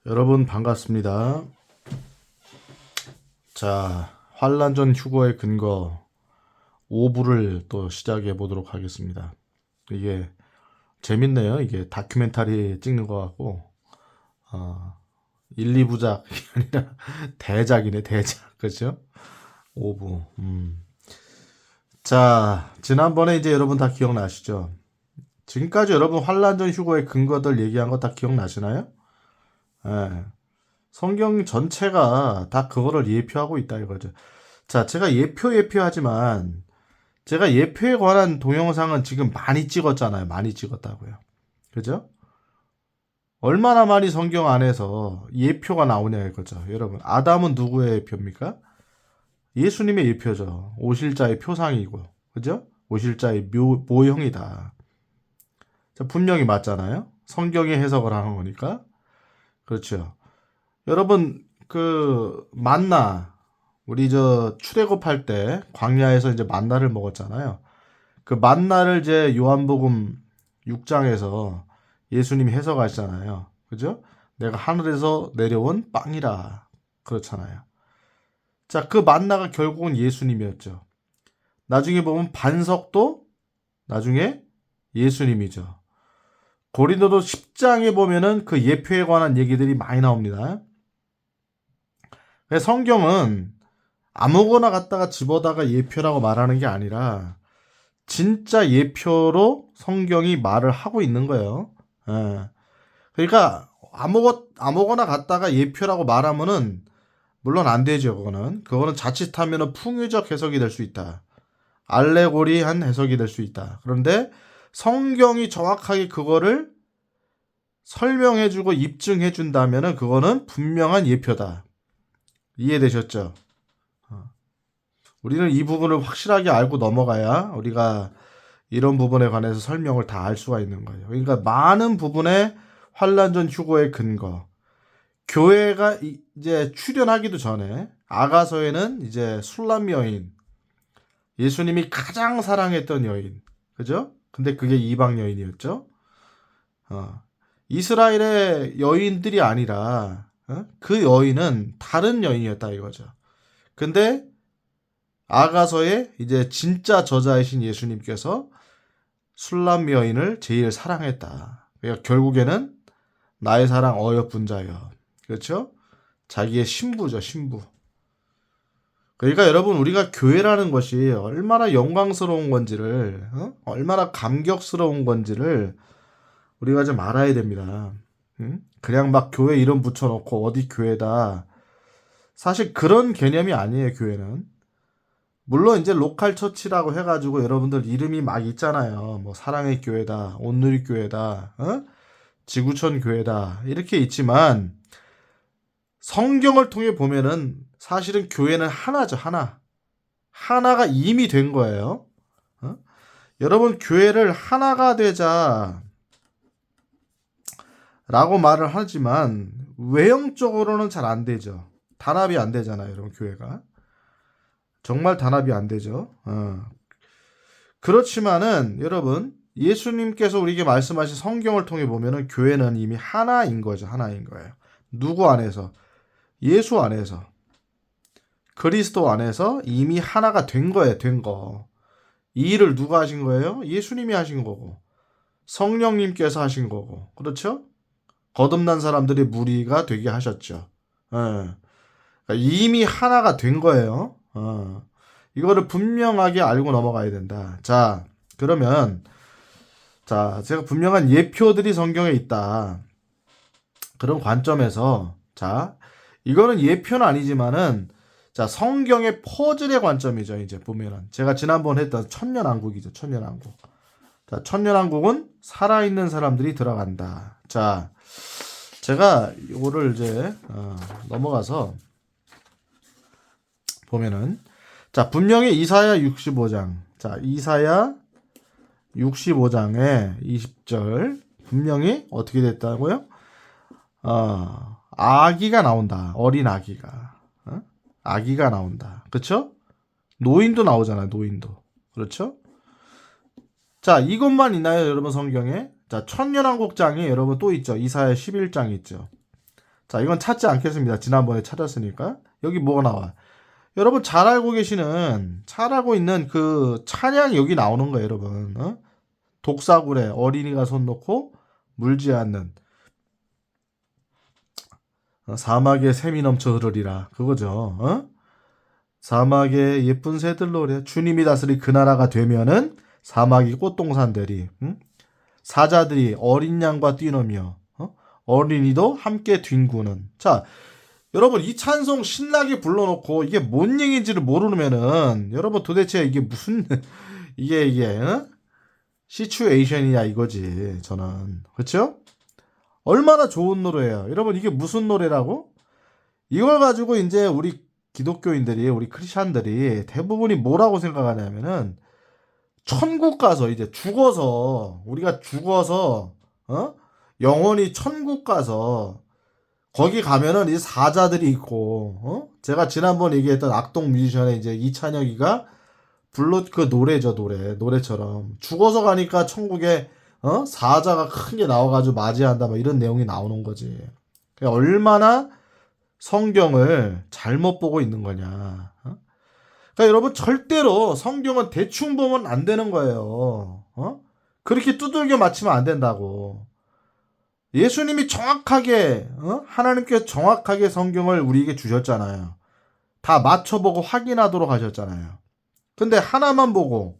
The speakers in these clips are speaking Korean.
여러분 반갑습니다. 자, 환란 전 휴거의 근거 5부를 또 시작해 보도록 하겠습니다. 이게 재밌네요. 이게 다큐멘터리 찍는 것 같고 1, 2부작이 아니라 대작이네, 대작. 그렇죠? 5부. 자, 지난번에 이제 여러분 다 기억나시죠? 지금까지 여러분 환란 전 휴거의 근거들 얘기한 거 다 기억나시나요? 예. 성경 전체가 다 그거를 예표하고 있다 이거죠. 자, 제가 예표하지만 제가 예표에 관한 동영상은 지금 많이 찍었잖아요. 많이 찍었다고요. 그죠? 얼마나 많이 성경 안에서 예표가 나오냐 이거죠. 여러분, 아담은 누구의 예표입니까? 예수님의 예표죠. 오실자의 표상이고, 그죠? 오실자의 모형이다. 자, 분명히 맞잖아요. 성경의 해석을 하는 거니까. 그렇죠. 여러분, 그 만나 우리 저 출애굽할 때 광야에서 이제 만나를 먹었잖아요. 그 만나를 이제 요한복음 6장에서 예수님이 해석하시잖아요. 그죠? 내가 하늘에서 내려온 빵이라 그렇잖아요. 자, 그 만나가 결국은 예수님이었죠. 나중에 보면 반석도 나중에 예수님이죠. 고린도도 10장에 보면은 그 예표에 관한 얘기들이 많이 나옵니다. 성경은 아무거나 갖다가 집어다가 예표라고 말하는 게 아니라 진짜 예표로 성경이 말을 하고 있는 거예요. 예. 그러니까 아무거나 갖다가 예표라고 말하면은 물론 안 되죠. 그거는 자칫하면은 풍유적 해석이 될 수 있다. 알레고리한 해석이 될 수 있다. 그런데 성경이 정확하게 그거를 설명해주고 입증해준다면은 그거는 분명한 예표다. 이해되셨죠? 우리는 이 부분을 확실하게 알고 넘어가야 우리가 이런 부분에 관해서 설명을 다 알 수가 있는 거예요. 그러니까 많은 부분에 환란 전 휴거의 근거. 교회가 이제 출현하기도 전에 아가서에는 이제 술람 여인, 예수님이 가장 사랑했던 여인, 그죠? 근데 그게 이방 여인이었죠. 이스라엘의 여인들이 아니라 그 여인은 다른 여인이었다 이거죠. 근데 아가서에 이제 진짜 저자이신 예수님께서 술람 여인을 제일 사랑했다. 그러니까 결국에는 나의 사랑 어여쁜 자여. 그렇죠? 자기의 신부죠, 신부. 그러니까 여러분 우리가 교회라는 것이 얼마나 영광스러운 건지를 얼마나 감격스러운 건지를 우리가 좀 알아야 됩니다. 그냥 막 교회 이름 붙여놓고 어디 교회다. 사실 그런 개념이 아니에요, 교회는. 물론 이제 로컬 처치라고 해가지고 여러분들 이름이 막 있잖아요. 뭐 사랑의 교회다, 온누리 교회다, 지구촌 교회다 이렇게 있지만 성경을 통해 보면은 사실은 교회는 하나죠, 하나. 하나가 이미 된 거예요. 여러분 교회를 하나가 되자라고 말을 하지만 외형적으로는 잘 안 되죠. 단합이 안 되잖아요, 여러분 교회가. 정말 단합이 안 되죠. 그렇지만은 여러분 예수님께서 우리에게 말씀하신 성경을 통해 보면은 교회는 이미 하나인 거죠. 하나인 거예요. 누구 안에서? 예수 안에서. 그리스도 안에서 이미 하나가 된 거예요. 된 거. 이 일을 누가 하신 거예요? 예수님이 하신 거고. 성령님께서 하신 거고. 그렇죠? 거듭난 사람들이 무리가 되게 하셨죠. 예. 그러니까 이미 하나가 된 거예요. 이거를 분명하게 알고 넘어가야 된다. 자, 그러면 자, 제가 분명한 예표들이 성경에 있다. 그런 관점에서 자, 이거는 예표는 아니지만은 자, 성경의 퍼즐의 관점이죠. 이제 보면은 제가 지난번 했던 천년왕국이죠. 천년왕국. 자, 천년왕국은 살아있는 사람들이 들어간다. 자, 제가 이거를 이제 넘어가서 보면은 자, 분명히 이사야 65장. 자, 이사야 65장에 20절 분명히 어떻게 됐다고요? 아기가 나온다. 어린 아기가. 아기가 나온다. 그렇죠? 노인도 나오잖아요. 노인도. 그렇죠? 자, 이것만 있나요, 여러분 성경에? 자, 천년왕국장이 여러분 또 있죠. 이사야 11장 있죠. 자, 이건 찾지 않겠습니다. 지난번에 찾았으니까. 여기 뭐가 나와? 여러분 잘 알고 있는 그 찬양이 여기 나오는 거예요, 여러분. 독사굴에 어린이가 손 놓고 물지 않는 사막에 샘이 넘쳐 흐르리라. 그거죠. 사막에 예쁜 새들 노래. 주님이 다스릴 그 나라가 되면은 사막이 꽃동산들이 사자들이 어린 양과 뛰노며 어린이도 함께 뒹구는. 자, 여러분 이 찬송 신나게 불러놓고 이게 뭔 얘기인지를 모르면은 여러분 도대체 이게 무슨 이게 시츄에이션이냐 이거지. 저는 그렇죠? 얼마나 좋은 노래예요. 여러분 이게 무슨 노래라고? 이걸 가지고 이제 우리 기독교인들이 우리 크리스찬들이 대부분이 뭐라고 생각하냐면은 천국 가서 이제 우리가 죽어서 영원히 천국 가서 거기 가면은 이제 사자들이 있고 제가 지난번 얘기했던 악동 뮤지션의 이제 이찬혁이가 불렀 그 노래죠. 노래처럼 죽어서 가니까 천국에 사자가 큰 게 나와가지고 맞이한다 막 이런 내용이 나오는 거지. 그러니까 얼마나 성경을 잘못 보고 있는 거냐. 그러니까 여러분 절대로 성경은 대충 보면 안 되는 거예요. 그렇게 두들겨 맞히면 안 된다고. 예수님이 정확하게 하나님께서 정확하게 성경을 우리에게 주셨잖아요. 다 맞춰보고 확인하도록 하셨잖아요. 근데 하나만 보고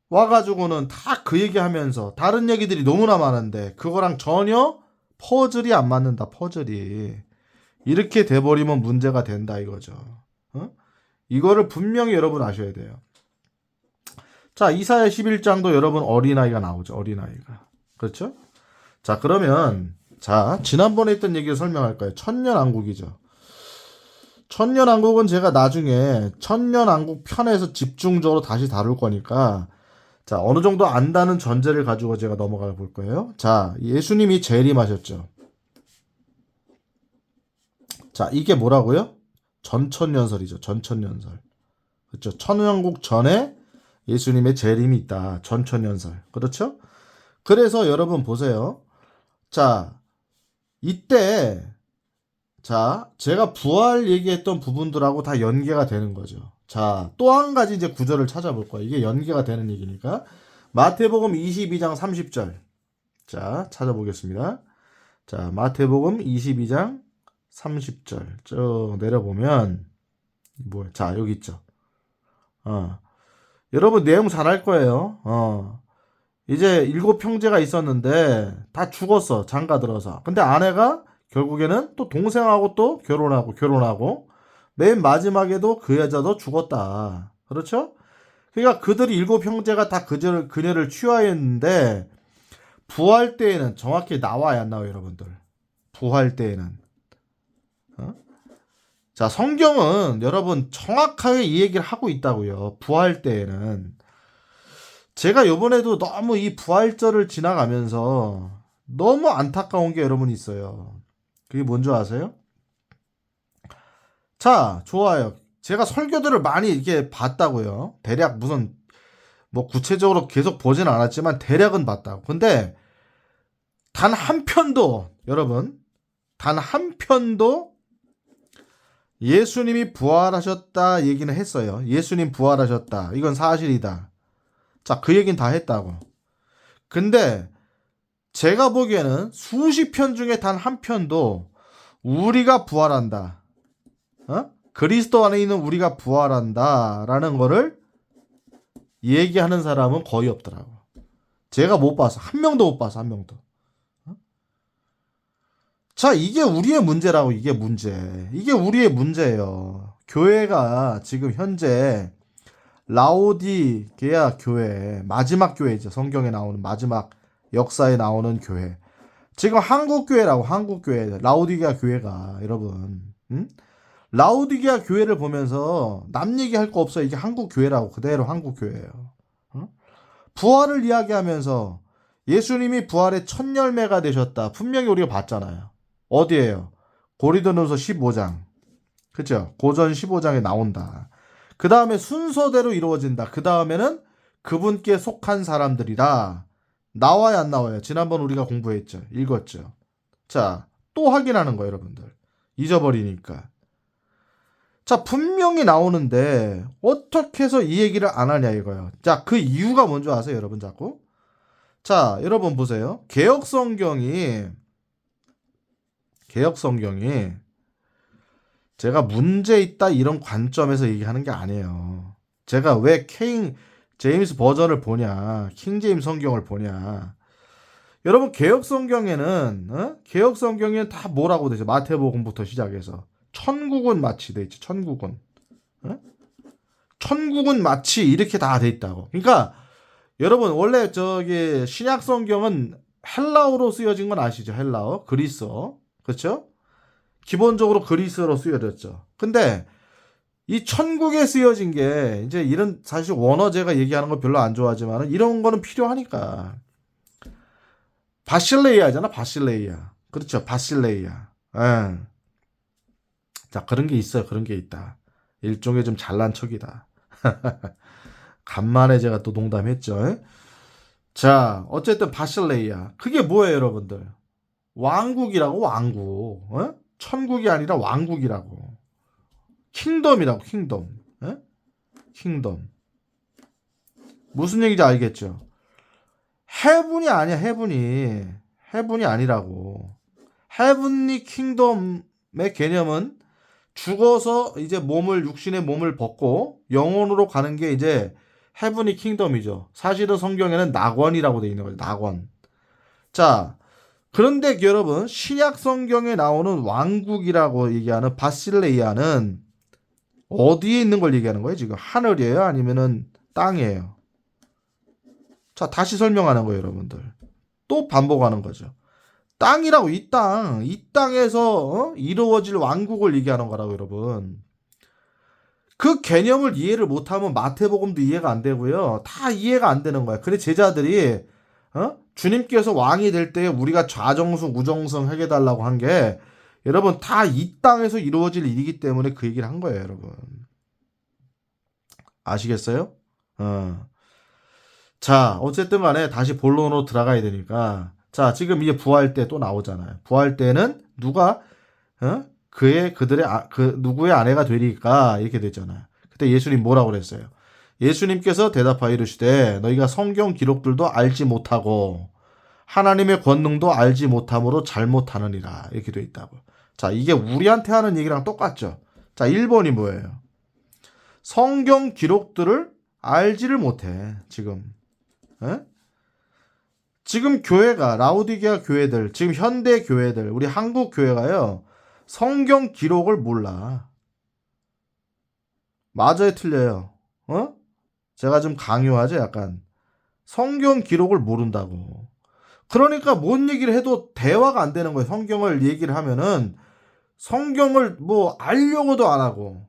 와가지고는 다 그 얘기하면서 다른 얘기들이 너무나 많은데 그거랑 전혀 퍼즐이 안 맞는다. 퍼즐이 이렇게 돼버리면 문제가 된다 이거죠. 이거를 분명히 여러분 아셔야 돼요. 자, 이사야 11장도 여러분 어린아이가 나오죠. 어린아이가. 그렇죠? 자, 그러면 지난번에 했던 얘기를 설명할 거예요. 천년왕국이죠. 천년왕국은 제가 나중에 천년왕국 편에서 집중적으로 다시 다룰 거니까 자, 어느 정도 안다는 전제를 가지고 제가 넘어가 볼 거예요. 자, 예수님이 재림하셨죠. 자, 이게 뭐라고요? 전천년설이죠. 전천년설. 그렇죠. 천년왕국 전에 예수님의 재림이 있다. 전천년설. 그렇죠? 그래서 여러분 보세요. 자, 이때 제가 부활 얘기했던 부분들하고 다 연계가 되는 거죠. 자, 또 한 가지 이제 구절을 찾아볼 거예요. 이게 연계가 되는 얘기니까. 마태복음 22장 30절. 자, 찾아보겠습니다. 자, 마태복음 22장 30절. 쭉 내려보면, 자, 여기 있죠. 여러분 내용 잘 알 거예요. 이제 7 형제가 있었는데 다 죽었어. 장가 들어서. 근데 아내가 결국에는 또 동생하고 또 결혼하고 맨 마지막에도 그 여자도 죽었다. 그렇죠? 그러니까 그들이 7 형제가 다 그녀를 취하였는데 부활 때에는 정확히 나와야 안 나와요, 여러분들. 부활 때에는. 자, 성경은 여러분 정확하게 이 얘기를 하고 있다고요. 부활 때에는. 제가 요번에도 너무 이 부활절을 지나가면서 너무 안타까운 게 여러분 있어요. 그게 뭔지 아세요? 자, 좋아요. 제가 설교들을 많이 이렇게 봤다고요. 대략 무슨 구체적으로 계속 보진 않았지만 대략은 봤다고. 근데 단 한 편도 여러분 단 한 편도 예수님이 부활하셨다 얘기는 했어요. 예수님 부활하셨다. 이건 사실이다. 자, 그 얘기는 다 했다고. 근데 제가 보기에는 수십 편 중에 단 한 편도 우리가 부활한다. 그리스도 안에 있는 우리가 부활한다. 라는 거를 얘기하는 사람은 거의 없더라고. 제가 못 봤어. 한 명도 못 봤어. 한 명도. 자, 이게 우리의 문제라고. 이게 우리의 문제예요. 교회가 지금 현재 라오디게아 교회, 마지막 교회죠. 성경에 나오는 마지막 역사에 나오는 교회. 지금 한국교회라고. 한국교회. 라오디게아 교회가 여러분. 라오디게아 교회를 보면서 남 얘기할 거 없어요. 이게 한국교회라고. 그대로 한국교회예요. 부활을 이야기하면서 예수님이 부활의 첫 열매가 되셨다. 분명히 우리가 봤잖아요. 어디에요? 고린도전서 15장. 그죠? 고전 15장에 나온다. 그 다음에 순서대로 이루어진다. 그 다음에는 그분께 속한 사람들이다. 나와요, 안 나와요? 지난번 우리가 공부했죠. 읽었죠. 자, 또 확인하는 거예요, 여러분들. 잊어버리니까. 자, 분명히 나오는데 어떻게 해서 이 얘기를 안 하냐 이거예요. 자, 그 이유가 뭔지 아세요, 여러분 자꾸? 자, 여러분 보세요. 개혁성경이 제가 문제 있다 이런 관점에서 얘기하는 게 아니에요. 제가 왜 제임스 버전을 보냐, 킹제임스 성경을 보냐. 여러분 개혁성경에는 다 뭐라고 되죠? 마태복음부터 시작해서 천국은 마치 돼 있지. 천국은. 어? 천국은 마치 이렇게 다 돼 있다고. 그러니까 여러분 원래 저기 신약 성경은 헬라어로 쓰여진 건 아시죠? 헬라어, 그리스어. 그렇죠? 기본적으로 그리스어로 쓰여졌죠. 근데 이 천국에 쓰여진 게 이제 이런 사실 원어제가 얘기하는 거 별로 안 좋아하지만 이런 거는 필요하니까. 바실레이아잖아, 바실레이아. 그렇죠, 바실레이아. 예. 자, 그런 게 있어요. 그런 게 있다. 일종의 좀 잘난 척이다. 간만에 제가 또 농담했죠. 자, 어쨌든 바실레이아. 그게 뭐예요, 여러분들? 왕국이라고, 왕국. 천국이 아니라 왕국이라고. 킹덤이라고, 킹덤. 킹덤. 무슨 얘기인지 알겠죠? 헤븐이 아니야, 헤븐이. 헤븐이 아니라고. 헤븐리 킹덤의 개념은 죽어서 이제 육신의 몸을 벗고 영혼으로 가는 게 이제 헤븐리 킹덤이죠. 사실은 성경에는 낙원이라고 되어 있는 거죠. 낙원. 자, 그런데 여러분 신약 성경에 나오는 왕국이라고 얘기하는 바실레이아는 어디에 있는 걸 얘기하는 거예요? 지금 하늘이에요? 아니면은 땅이에요? 자, 다시 설명하는 거예요, 여러분들. 또 반복하는 거죠. 땅이라고, 이 땅. 이 땅에서 이루어질 왕국을 얘기하는 거라고, 여러분. 그 개념을 이해를 못하면 마태복음도 이해가 안 되고요. 다 이해가 안 되는 거야. 그래 제자들이 주님께서 왕이 될 때 우리가 좌정승 우정승 해달라고 한 게 여러분 다 이 땅에서 이루어질 일이기 때문에 그 얘기를 한 거예요, 여러분. 아시겠어요? 자, 어쨌든 간에 다시 본론으로 들어가야 되니까. 자, 지금 이제 부활 때 또 나오잖아요. 부활 때는 누가 누구의 아내가 되리까 이렇게 됐잖아요. 그때 예수님 뭐라고 그랬어요? 예수님께서 대답하여 이르시되 너희가 성경 기록들도 알지 못하고 하나님의 권능도 알지 못함으로 잘못하느니라 이렇게 돼 있다고. 자, 이게 우리한테 하는 얘기랑 똑같죠. 자, 1번이 뭐예요? 성경 기록들을 알지를 못해 지금. 지금 교회가 라오디게아 교회들, 지금 현대 교회들, 우리 한국 교회가요. 성경 기록을 몰라. 맞아요, 틀려요? 제가 좀 강요하죠, 약간. 성경 기록을 모른다고. 그러니까 뭔 얘기를 해도 대화가 안 되는 거예요. 성경을 얘기를 하면은 성경을 뭐 알려고도 안 하고,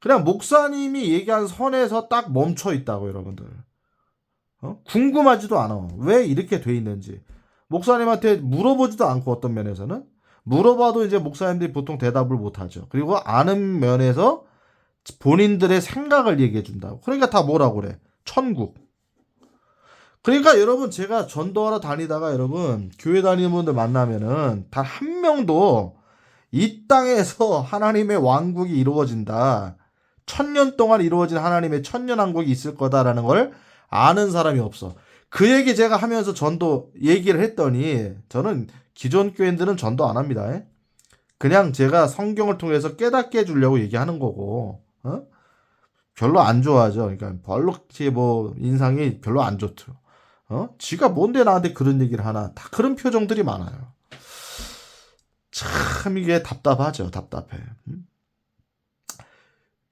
그냥 목사님이 얘기한 선에서 딱 멈춰 있다고, 여러분들. 궁금하지도 않아. 왜 이렇게 돼 있는지. 목사님한테 물어보지도 않고 어떤 면에서는 물어봐도 이제 목사님들이 보통 대답을 못 하죠. 그리고 아는 면에서 본인들의 생각을 얘기해 준다고. 그러니까 다 뭐라고 그래? 천국. 그러니까 여러분 제가 전도하러 다니다가 여러분 교회 다니는 분들 만나면은 단 한 명도 이 땅에서 하나님의 왕국이 이루어진다. 1000년 동안 이루어진 하나님의 천년왕국이 있을 거다라는 걸 아는 사람이 없어. 그 얘기 제가 하면서 전도 얘기를 했더니 저는 기존 교인들은 전도 안 합니다. 그냥 제가 성경을 통해서 깨닫게 해주려고 얘기하는 거고 별로 안 좋아하죠. 그러니까 별로 제 뭐 인상이 별로 안 좋죠. 지가 뭔데 나한테 그런 얘기를 하나. 다 그런 표정들이 많아요. 참 이게 답답하죠. 답답해.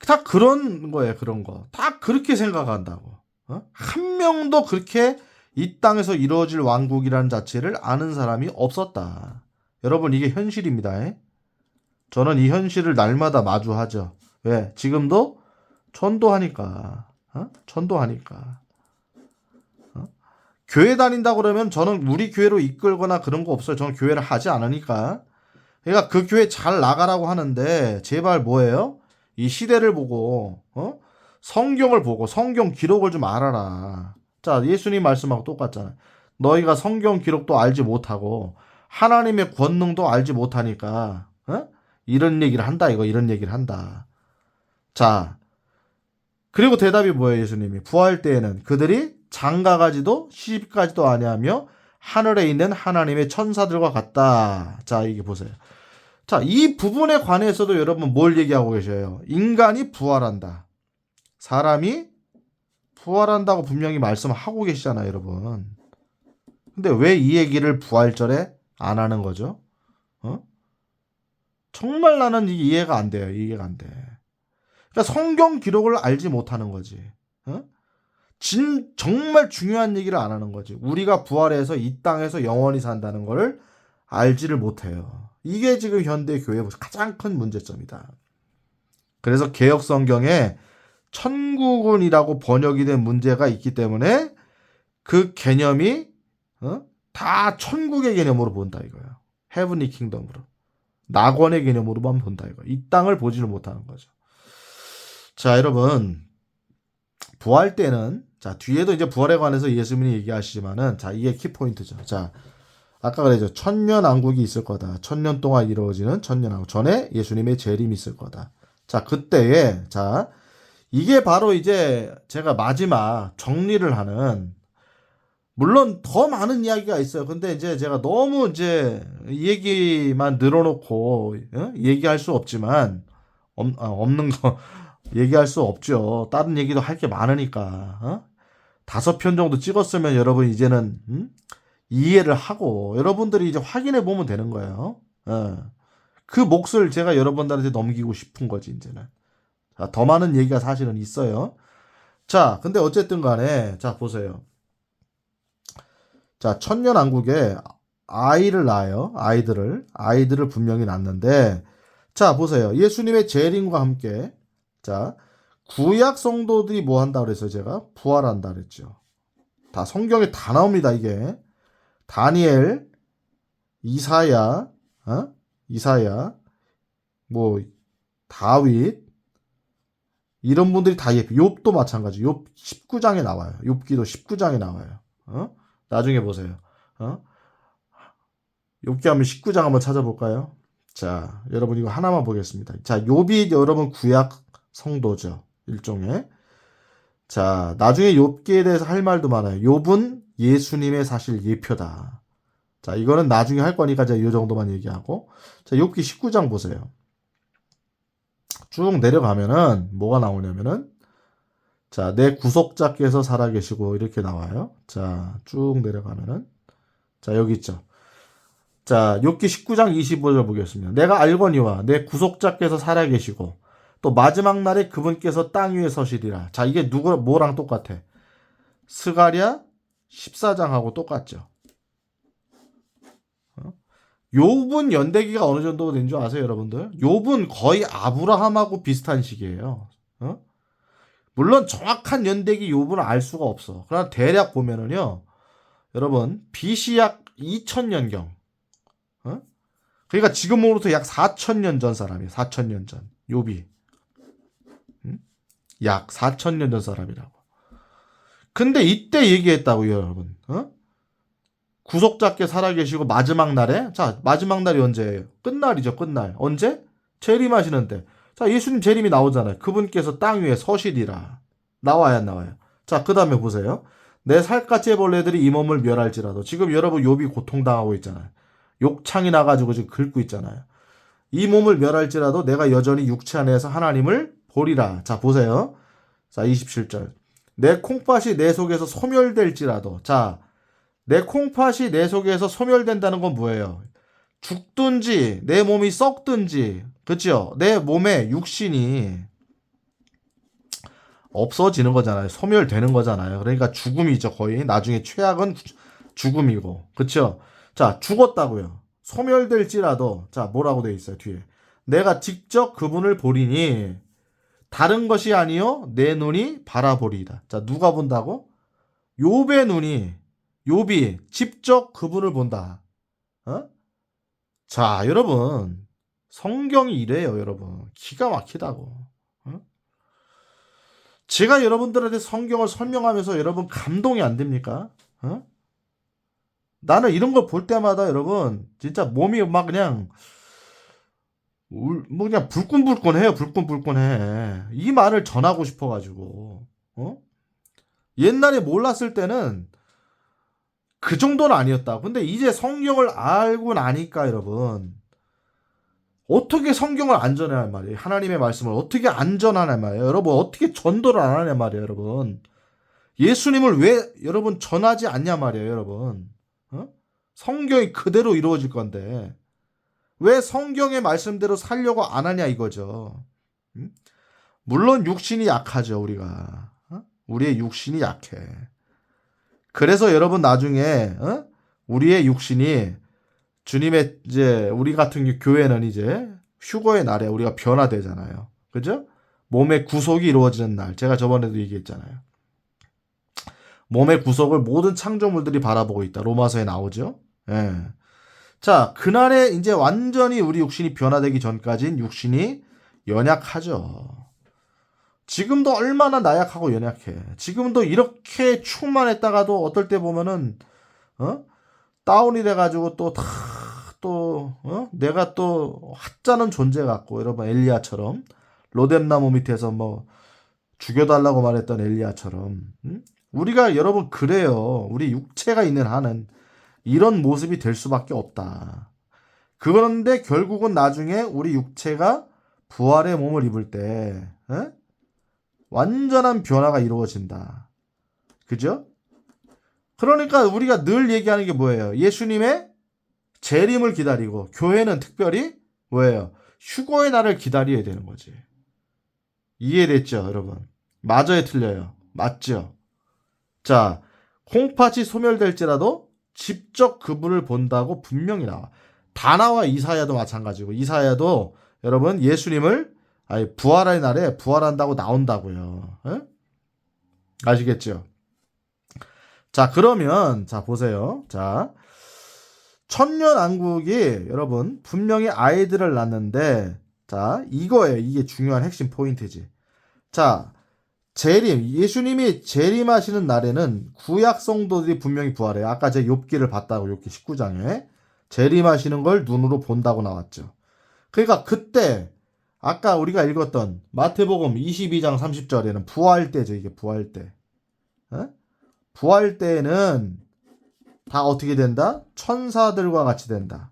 다 그런 거예요. 그런 거. 다 그렇게 생각한다고. 한 명도 그렇게 이 땅에서 이루어질 왕국이라는 자체를 아는 사람이 없었다. 여러분 이게 현실입니다. 저는 이 현실을 날마다 마주하죠. 왜? 지금도 전도하니까. 전도하니까. 교회 다닌다고 그러면 저는 우리 교회로 이끌거나 그런 거 없어요. 저는 교회를 하지 않으니까. 그러니까 그 교회 잘 나가라고 하는데 제발 뭐예요? 이 시대를 보고 성경을 보고 성경 기록을 좀 알아라. 자, 예수님 말씀하고 똑같잖아요. 너희가 성경 기록도 알지 못하고 하나님의 권능도 알지 못하니까 이런 얘기를 한다 이거 이런 얘기를 한다. 자, 그리고 대답이 뭐예요? 예수님이 부활 때에는 그들이 장가가지도 시집가지도 아니하며 하늘에 있는 하나님의 천사들과 같다. 자, 이게 보세요. 자, 이 부분에 관해서도 여러분 뭘 얘기하고 계셔요? 인간이 부활한다. 사람이 부활한다고 분명히 말씀하고 계시잖아요, 여러분. 근데 왜 이 얘기를 부활절에 안 하는 거죠? 정말 나는 이게 이해가 안 돼요. 이해가 안 돼. 그러니까 성경 기록을 알지 못하는 거지. 정말 중요한 얘기를 안 하는 거지. 우리가 부활해서 이 땅에서 영원히 산다는 거를 알지를 못해요. 이게 지금 현대 교회의 가장 큰 문제점이다. 그래서 개역 성경에 천국은이라고 번역이 된 문제가 있기 때문에 그 개념이 다 천국의 개념으로 본다 이거야. 헤븐리 킹덤으로. 낙원의 개념으로만 본다 이거. 이 땅을 보지를 못하는 거죠. 자, 여러분. 부활 때는 자, 뒤에도 이제 부활에 관해서 예수님이 얘기하시지만은 자, 이게 키포인트죠. 자, 아까 그랬죠. 천년왕국이 있을 거다. 천년 동안 이루어지는 천년왕국. 전에 예수님의 재림이 있을 거다. 자, 그때에 자, 이게 바로 이제 제가 마지막 정리를 하는 물론 더 많은 이야기가 있어요. 근데 이제 제가 너무 이제 이 얘기만 늘어놓고 얘기할 수 없지만 없는 거 얘기할 수 없죠. 다른 얘기도 할 게 많으니까. 5편 정도 찍었으면 여러분 이제는 이해를 하고 여러분들이 이제 확인해 보면 되는 거예요. 그 몫을 제가 여러분들한테 넘기고 싶은 거지 이제는. 자, 더 많은 얘기가 사실은 있어요. 자, 근데 어쨌든 간에 자 보세요. 자, 천년왕국에 아이를 낳아요. 아이들을 분명히 낳는데 자 보세요. 예수님의 재림과 함께 자 구약 성도들이 뭐 한다 그랬어요? 제가 부활한다 그랬죠. 다 성경에 다 나옵니다. 이게 다니엘, 이사야, 뭐 다윗 이런 분들이 다 욥도 마찬가지. 욥 19장에 나와요. 욥기도 19장에 나와요. 나중에 보세요. 욥기 하면 19장 한번 찾아볼까요? 자, 여러분 이거 하나만 보겠습니다. 자, 욥이 여러분 구약 성도죠. 일종의. 자, 나중에 욥기에 대해서 할 말도 많아요. 욥은 예수님의 사실 예표다. 자, 이거는 나중에 할 거니까 제가 이 정도만 얘기하고. 자, 욥기 19장 보세요. 쭉 내려가면은 뭐가 나오냐면은 자, 내 구속자께서 살아계시고 이렇게 나와요. 자, 쭉 내려가면은 자, 여기 있죠. 자, 욥기 19장 25절 보겠습니다. 내가 알거니와 내 구속자께서 살아계시고 또 마지막 날에 그분께서 땅 위에 서시리라. 자, 이게 뭐랑 똑같아? 스가랴 14장하고 똑같죠. 욥은 연대기가 어느 정도 된 줄 아세요, 여러분들? 욥은 거의 아브라함하고 비슷한 시기예요. 물론 정확한 연대기 욥은 알 수가 없어. 그러나 대략 보면은요, 여러분 BC 약 2000년경. 그러니까 지금으로부터 약 4000년 전 사람이에요. 4000년 전. 욥이. 약 4000년 전 사람이라고. 근데 이때 얘기했다고요, 여러분. 구속자께 살아계시고 마지막 날에 자 마지막 날이 언제예요? 끝날이죠. 끝날. 언제? 재림하시는데 자 예수님 재림이 나오잖아요. 그분께서 땅 위에 서시리라. 나와요 안 나와요? 자 그 다음에 보세요. 내 살갗의 벌레들이 이 몸을 멸할지라도 지금 여러분 욥이 고통당하고 있잖아요. 욕창이 나가지고 지금 긁고 있잖아요. 이 몸을 멸할지라도 내가 여전히 육체 안에서 하나님을 보리라. 자 보세요. 자 27절. 내 콩팥이 내 속에서 소멸될지라도 자 내 콩팥이 내 속에서 소멸된다는 건 뭐예요? 죽든지 내 몸이 썩든지 그렇죠? 내 몸에 육신이 없어지는 거잖아요. 소멸되는 거잖아요. 그러니까 죽음이죠. 거의 나중에 최악은 죽음이고 그렇죠? 자 죽었다고요. 소멸될지라도 자 뭐라고 돼 있어요 뒤에 내가 직접 그분을 보리니 다른 것이 아니요 내 눈이 바라보리이다. 자 누가 본다고? 욥이 직접 그분을 본다. 자, 여러분. 성경이 이래요, 여러분. 기가 막히다고. 제가 여러분들한테 성경을 설명하면서 여러분 감동이 안 됩니까? 나는 이런 걸 볼 때마다 여러분 진짜 몸이 막 그냥 뭐 그냥 불끈불끈해요. 불끈불끈해. 이 말을 전하고 싶어가지고 어? 옛날에 몰랐을 때는 그 정도는 아니었다. 근데 이제 성경을 알고 나니까 여러분 어떻게 성경을 안전하냐 말이에요. 하나님의 말씀을 어떻게 안전하냐 말이에요. 여러분 어떻게 전도를 안 하냐 말이에요. 여러분 예수님을 왜 여러분 전하지 않냐 말이에요. 여러분 어? 성경이 그대로 이루어질 건데 왜 성경의 말씀대로 살려고 안 하냐 이거죠. 음? 물론 육신이 약하죠. 우리가 우리의 육신이 약해. 그래서 여러분 나중에 우리의 육신이 주님의 이제 우리 같은 교회는 이제 휴거의 날에 우리가 변화되잖아요. 그죠? 몸의 구속이 이루어지는 날. 제가 저번에도 얘기했잖아요. 몸의 구속을 모든 창조물들이 바라보고 있다. 로마서에 나오죠. 예. 자, 그날에 이제 완전히 우리 육신이 변화되기 전까지는 육신이 연약하죠. 지금도 얼마나 나약하고 연약해. 지금도 이렇게 충만했다가도 어떨 때 보면은 다운이 돼가지고 내가 또 하찮은 존재 같고 여러분 엘리야처럼 로뎀나무 밑에서 뭐 죽여달라고 말했던 엘리야처럼 우리가 여러분 그래요. 우리 육체가 있는 한은 이런 모습이 될 수밖에 없다. 그런데 결국은 나중에 우리 육체가 부활의 몸을 입을 때 완전한 변화가 이루어진다. 그죠? 그러니까 우리가 늘 얘기하는 게 뭐예요? 예수님의 재림을 기다리고 교회는 특별히 뭐예요? 휴거의 날을 기다려야 되는 거지. 이해됐죠, 여러분? 맞아요, 틀려요? 맞죠? 자, 콩팥이 소멸될지라도 직접 그분을 본다고 분명히 나와. 다 나와. 이사야도 마찬가지고. 이사야도 여러분 예수님을 부활의 날에 부활한다고 나온다고요. 에? 아시겠죠? 자, 그러면 자 보세요. 자, 천년왕국이 여러분 분명히 아이들을 낳는데 자, 이거예요. 이게 중요한 핵심 포인트지. 자, 재림, 예수님이 재림하시는 날에는 구약 성도들이 분명히 부활해요. 아까 제가 욥기를 봤다고 욥기 19장에 재림하시는 걸 눈으로 본다고 나왔죠. 그러니까 그때 아까 우리가 읽었던 마태복음 22장 30절에는 부활 때죠. 이게 부활 때. 부활 때에는 다 어떻게 된다? 천사들과 같이 된다.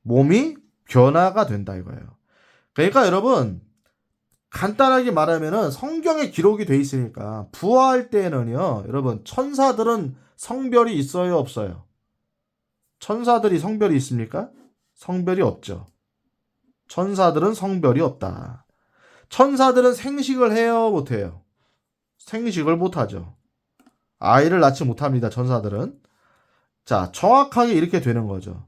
몸이 변화가 된다 이거예요. 그러니까 여러분 간단하게 말하면은 성경에 기록이 돼 있으니까 부활 때는요, 여러분 천사들은 성별이 있어요, 없어요? 천사들이 성별이 있습니까? 성별이 없죠. 천사들은 성별이 없다. 천사들은 생식을 해요, 못해요? 생식을 못하죠. 아이를 낳지 못합니다, 천사들은. 자, 정확하게 이렇게 되는 거죠.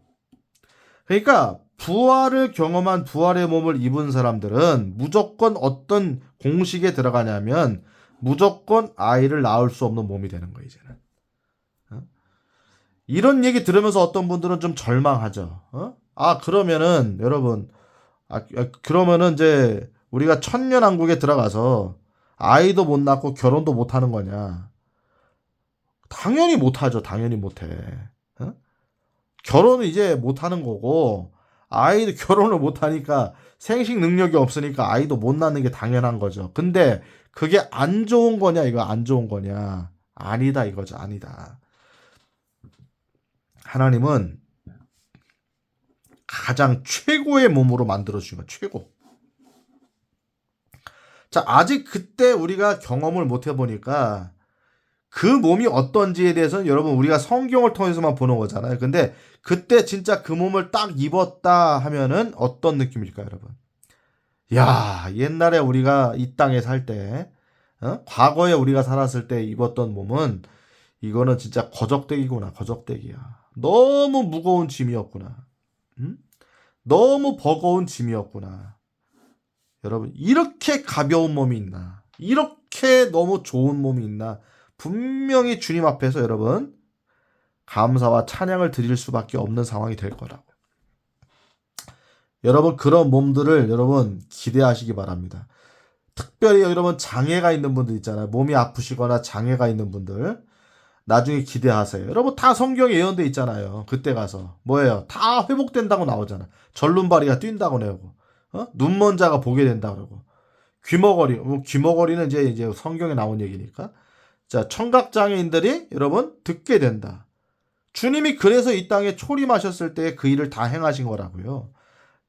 그러니까 부활을 경험한 부활의 몸을 입은 사람들은 무조건 어떤 공식에 들어가냐면 무조건 아이를 낳을 수 없는 몸이 되는 거예요, 이제는. 이런 얘기 들으면서 어떤 분들은 좀 절망하죠. 그러면은 여러분, 그러면은 이제 우리가 천년왕국에 들어가서 아이도 못 낳고 결혼도 못 하는 거냐? 당연히 못 하죠. 당연히 못 해. 결혼은 이제 못 하는 거고 아이도 결혼을 못 하니까 생식 능력이 없으니까 아이도 못 낳는 게 당연한 거죠. 근데 그게 안 좋은 거냐? 이거 안 좋은 거냐? 아니다 이거죠. 아니다. 하나님은 가장 최고의 몸으로 만들어 주신 거 최고. 자, 아직 그때 우리가 경험을 못 해보니까 그 몸이 어떤지에 대해서는 여러분 우리가 성경을 통해서만 보는 거잖아요. 근데 그때 진짜 그 몸을 딱 입었다 하면은 어떤 느낌일까요, 여러분? 야, 옛날에 우리가 이 땅에 살 때, 과거에 우리가 살았을 때 입었던 몸은 이거는 진짜 거적대기구나, 거적대기야. 너무 무거운 짐이었구나. 음? 너무 버거운 짐이었구나. 여러분, 이렇게 가벼운 몸이 있나? 이렇게 너무 좋은 몸이 있나? 분명히 주님 앞에서 여러분, 감사와 찬양을 드릴 수밖에 없는 상황이 될 거라고. 여러분, 그런 몸들을 여러분 기대하시기 바랍니다. 특별히 여러분 장애가 있는 분들 있잖아요. 몸이 아프시거나 장애가 있는 분들. 나중에 기대하세요. 여러분 다 성경에 예언돼 있잖아요. 그때 가서 뭐예요? 다 회복된다고 나오잖아. 절름발이가 뛴다고 내고, 눈먼 자가 보게 된다고 그러고, 귀머거리, 귀머거리는 이제 성경에 나온 얘기니까. 자, 청각 장애인들이 여러분 듣게 된다. 주님이 그래서 이 땅에 초림하셨을 때 그 일을 다 행하신 거라고요.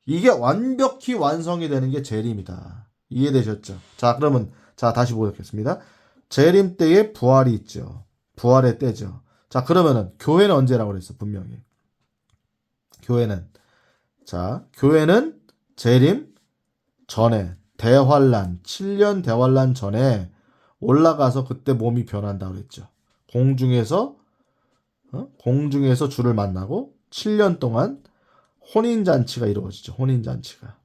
이게 완벽히 완성이 되는 게 재림이다. 이해되셨죠? 자, 그러면 자 다시 보겠습니다. 재림 때에 부활이 있죠. 부활의 때죠. 자, 그러면은 교회는 언제라고 그랬어? 분명히. 교회는 재림 전에 대환란 7년 대환란 전에 올라가서 그때 몸이 변한다고 그랬죠. 공중에서 주를 만나고 7년 동안 혼인잔치가 이루어지죠. 혼인잔치가.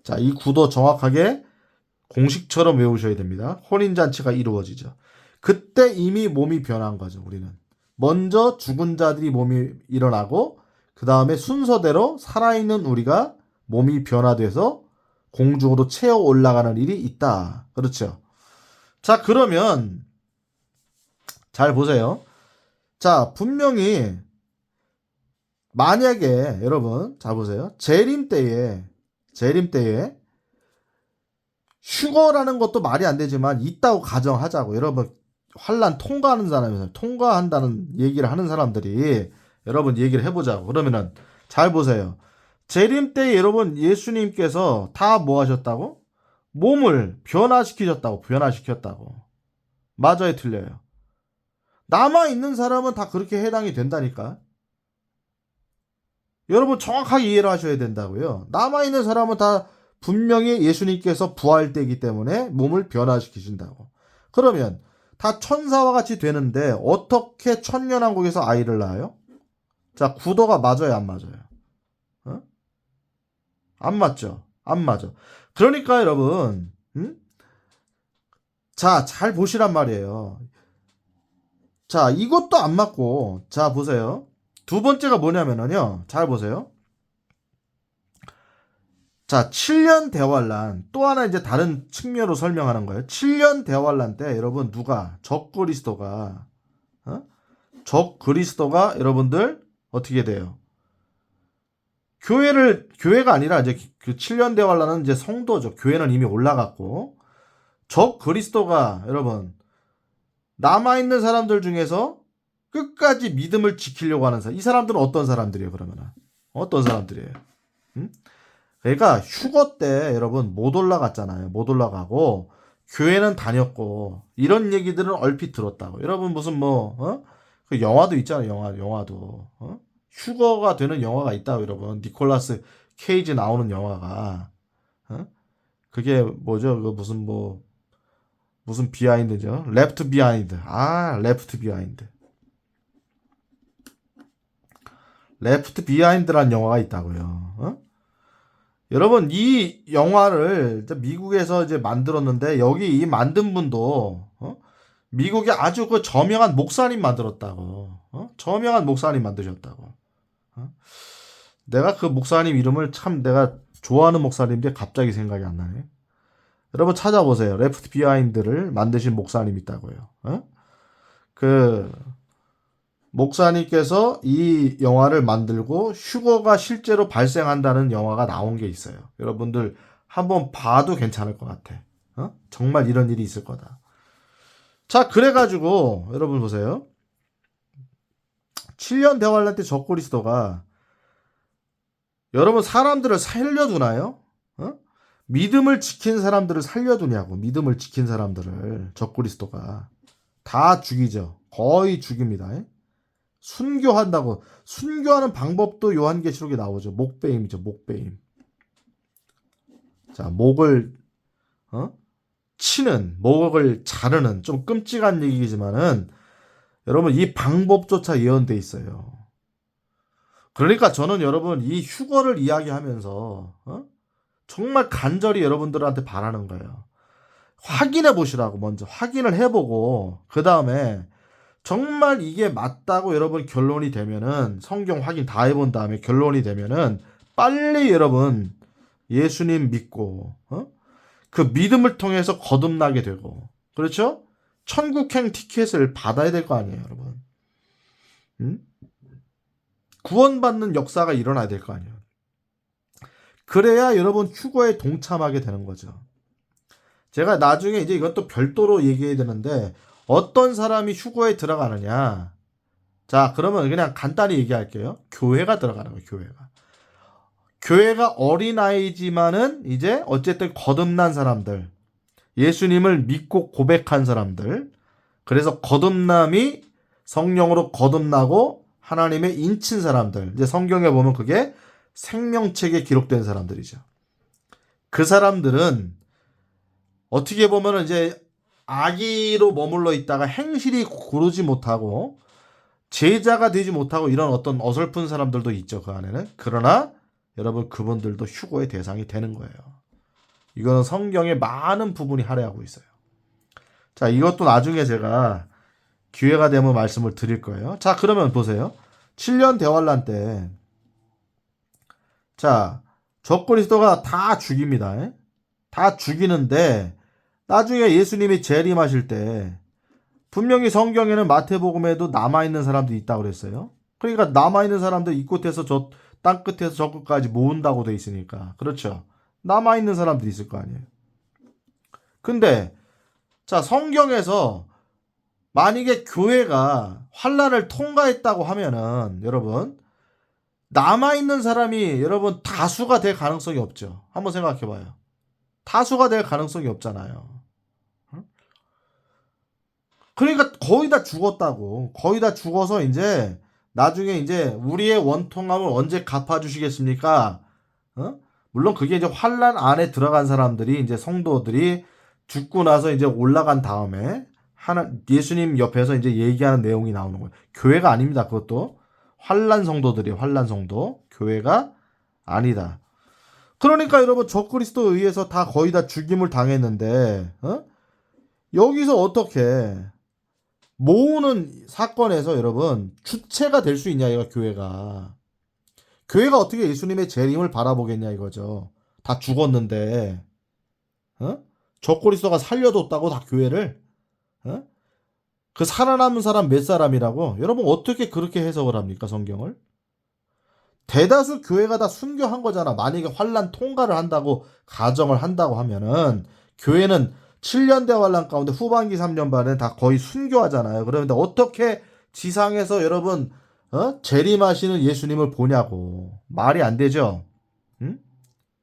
자, 이 구도 정확하게 공식처럼 외우셔야 됩니다. 혼인잔치가 이루어지죠. 그때 이미 몸이 변한 거죠. 우리는 먼저 죽은 자들이 몸이 일어나고 그 다음에 순서대로 살아있는 우리가 몸이 변화돼서 공중으로 채워 올라가는 일이 있다. 그렇죠. 자, 그러면 잘 보세요. 자, 분명히 만약에 여러분 잘 보세요. 재림 때에 휴거라는 것도 말이 안 되지만 있다고 가정하자고. 여러분 환란 통과한다는 얘기를 하는 사람들이 여러분 얘기를 해보자고. 그러면은 잘 보세요. 재림 때 여러분 예수님께서 다 뭐 하셨다고? 몸을 변화시키셨다고. 맞아요, 틀려요? 남아있는 사람은 다 그렇게 해당이 된다니까. 여러분 정확하게 이해를 하셔야 된다고요. 남아있는 사람은 다 분명히 예수님께서 부활 때이기 때문에 몸을 변화시키신다고. 그러면 다 천사와 같이 되는데 어떻게 천년왕국에서 아이를 낳아요? 자, 구도가 맞아요, 안 맞아요? 안 맞죠? 안 맞아. 그러니까 여러분, 자, 잘 보시란 말이에요. 자, 이것도 안 맞고, 자, 보세요. 두 번째가 뭐냐면요. 잘 보세요. 자, 7년 대환란. 또 하나 이제 다른 측면으로 설명하는 거예요. 7년 대환란 때 여러분 적그리스도가 여러분들 어떻게 돼요? 교회가 아니라 이제 그 7년 대환란은 이제 성도죠. 교회는 이미 올라갔고 적그리스도가 여러분 남아있는 사람들 중에서 끝까지 믿음을 지키려고 하는 사람. 이 사람들은 어떤 사람들이에요, 그러면은? 어떤 사람들이에요? 그러니까 휴거 때 여러분 못 올라갔잖아요. 못 올라가고 교회는 다녔고 이런 얘기들은 얼핏 들었다고. 여러분 무슨 그 영화도 있잖아요. 영화도. 휴거가 되는 영화가 있다고 여러분. 니콜라스 케이지 나오는 영화가. 그게 뭐죠? 그 무슨 비하인드죠? 레프트 비하인드. 레프트 비하인드. 레프트 비하인드라는 영화가 있다고요. 여러분 이 영화를 미국에서 이제 만들었는데 여기 이 만든 분도 미국의 아주 그 저명한 목사님 만들었다고. 저명한 목사님 만드셨다고. 내가 그 목사님 이름을 참 내가 좋아하는 목사님인데 갑자기 생각이 안 나네. 여러분 찾아보세요. 레프트 비하인드를 만드신 목사님 있다고요. 그 목사님께서 이 영화를 만들고 휴거가 실제로 발생한다는 영화가 나온 게 있어요. 여러분들 한번 봐도 괜찮을 것 같아. 정말 이런 일이 있을 거다. 자, 그래가지고 여러분 보세요. 7년 대환란 때 적그리스도가 여러분 사람들을 살려두나요? 믿음을 지킨 사람들을 살려두냐고. 믿음을 지킨 사람들을 적그리스도가 다 죽이죠. 거의 죽입니다. 순교한다고. 순교하는 방법도 요한계시록에 나오죠. 목베임이죠. 목베임. 자, 목을 치는, 목을 자르는 좀 끔찍한 얘기지만은 여러분 이 방법조차 예언돼 있어요. 그러니까 저는 여러분 이 휴거를 이야기하면서 정말 간절히 여러분들한테 바라는 거예요. 확인해 보시라고. 먼저 확인을 해보고 그 다음에 정말 이게 맞다고 여러분 결론이 되면은 성경 확인 다 해본 다음에 결론이 되면은 빨리 여러분 예수님 믿고 그 믿음을 통해서 거듭나게 되고, 그렇죠? 천국행 티켓을 받아야 될 거 아니에요, 여러분. 응? 구원받는 역사가 일어나야 될 거 아니에요. 그래야 여러분 휴거에 동참하게 되는 거죠. 제가 나중에 이제 이것도 별도로 얘기해야 되는데 어떤 사람이 휴거에 들어가느냐. 자, 그러면 그냥 간단히 얘기할게요. 교회가 들어가는 거예요, 교회가. 교회가 어린아이지만은 이제 어쨌든 거듭난 사람들, 예수님을 믿고 고백한 사람들, 그래서 거듭남이 성령으로 거듭나고 하나님의 인친 사람들, 이제 성경에 보면 그게 생명책에 기록된 사람들이죠. 그 사람들은 어떻게 보면 이제 아기로 머물러 있다가 행실이 고르지 못하고 제자가 되지 못하고 이런 어떤 어설픈 사람들도 있죠, 그 안에는. 그러나 여러분 그분들도 휴거의 대상이 되는 거예요. 이거는 성경의 많은 부분이 할애하고 있어요. 자, 이것도 나중에 제가 기회가 되면 말씀을 드릴 거예요. 자, 그러면 보세요. 7년 대환란 때, 자, 적그리스도가 다 죽입니다. 다 죽이는데 나중에 예수님이 재림하실 때 분명히 성경에는 마태복음에도 남아있는 사람들이 있다고 그랬어요. 그러니까 남아있는 사람들 이 끝에서 저 땅 끝에서 저 끝까지 모은다고 돼 있으니까. 그렇죠. 남아있는 사람들이 있을 거 아니에요. 근데 자, 성경에서 만약에 교회가 환란을 통과했다고 하면은 여러분 남아있는 사람이 여러분 다수가 될 가능성이 없죠. 한번 생각해 봐요. 다수가 될 가능성이 없잖아요. 그러니까 거의 다 죽었다고. 거의 다 죽어서 이제 나중에 이제 우리의 원통함을 언제 갚아주시겠습니까? 어? 물론 그게 이제 환란 안에 들어간 사람들이 이제 성도들이 죽고 나서 이제 올라간 다음에 예수님 옆에서 이제 얘기하는 내용이 나오는 거예요. 교회가 아닙니다. 그것도 환란 성도들이 환란 성도 교회가 아니다. 그러니까 여러분 적그리스도에 의해서 다 거의 다 죽임을 당했는데 여기서 어떻게 모으는 사건에서 여러분 주체가 될 수 있냐 이거 교회가. 교회가 어떻게 예수님의 재림을 바라보겠냐 이거죠. 다 죽었는데 적그리스도가 살려뒀다고 다 교회를 그 살아남은 사람 몇 사람이라고? 여러분 어떻게 그렇게 해석을 합니까 성경을? 대다수 교회가 다 순교한 거잖아. 만약에 환란 통과를 한다고 가정을 한다고 하면은 교회는 7년 대환란 가운데 후반기 3년 반은 다 거의 순교하잖아요. 그런데 어떻게 지상에서 여러분 재림하시는 예수님을 보냐고. 말이 안 되죠. 응?